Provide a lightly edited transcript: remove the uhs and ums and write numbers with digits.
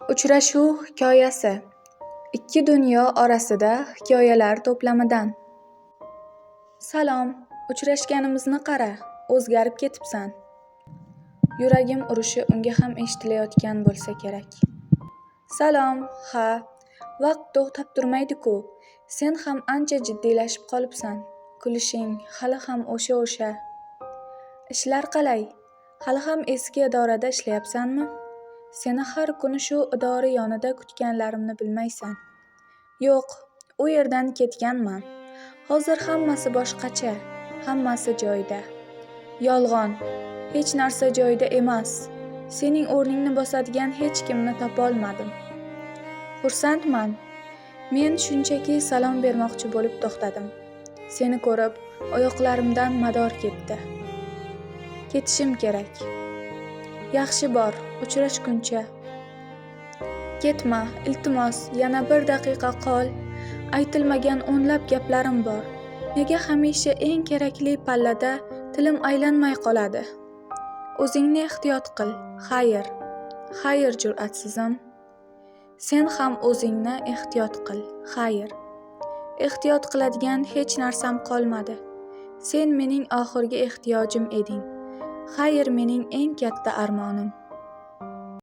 Uchrashuv hikoyasi. Ikki dunyo orasida hikoyalar to'plamidan. Salom, uchrashganimizni qara, o'zgarib ketibsan. Yuragim urishi unga ham eshitilayotgan bo'lsa kerak. Salom, ha, vaqt to'xtab turmaydi-ku. Sen ham ancha jiddiylashib qolibsan. Kulishing hali ham o'sha. Ishlar qalay? Hali ham eski idorada ishlayapsanmi? Seni har kuni shu idora yonida kutganlarimni bilmaysan. Yo'q, u yerdan ketganman. Hozir hammasi boshqacha, hammasi joyida. Yolg'on, hech narsa joyida emas. Sening o'rningni bosadigan hech kimni topolmadim. Xursandman. Men shunchaki salom bermoqchi bo'lib to'xtadim. Seni ko'rib, oyoqlarimdan mador ketdi. Ketishim kerak. Yaxshi bor, uchrashguncha. Ketma, iltimos, yana bir daqiqa qol. Aytilmagan o'nlab gaplarim bor. Nega hamisha eng kerakli pallada tilim aylanmay qoladi? O'zingni ehtiyot qil. Xayr, jur'atsizim. Sen ham o'zingni ehtiyot qil. Xayr. Ehtiyot qiladigan hech narsam qolmadi. Sen mening oxirgi ehtiyojim eding. Xayr, mening eng katta armonim.